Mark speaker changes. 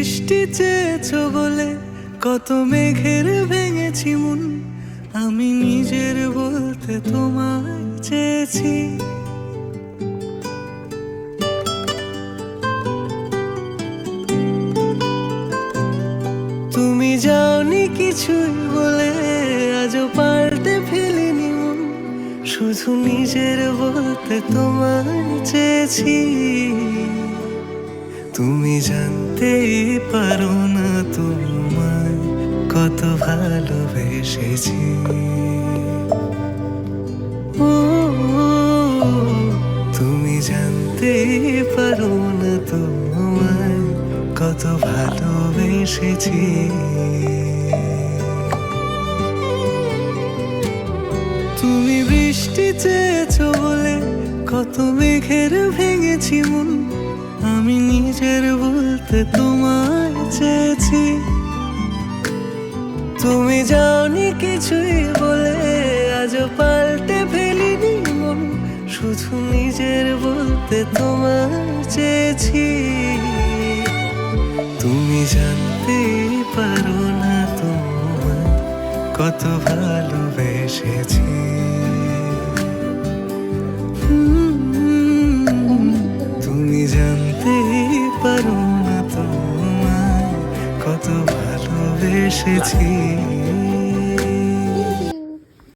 Speaker 1: বৃষ্টি চেয়েছো বলে কত মেঘের ভেঙেছি মন, আমি নিজের বলতে তোমায় চেয়েছি। তুমি যাওনি কিছুই বলে আজও পাল্টে ফেলিনি মন, শুধু নিজের বলতে তোমায় চেয়েছি। তুমি জানতেই পারো না তোমায় কত ভালোবেসেছি। ও তুমি জানতেই পারো না তোমায় কত ভালোবেসেছি। তুমি বৃষ্টি চেয়েছো বলে কত মেঘের ভেঙেছি মন, আমি নিজের বলতে তোমায় চেয়েছি। তুমি যাওনি কিছুই বলে আজও পাল্টে ফেলিনি মন, শুধু নিজের বলতে তোমায় চেয়েছি। তুমি জানতে পারো না তোমায় কত ভালোবেসেছি। তুমি জানতে পারো না তোমায় কত ভালোবেসেছি।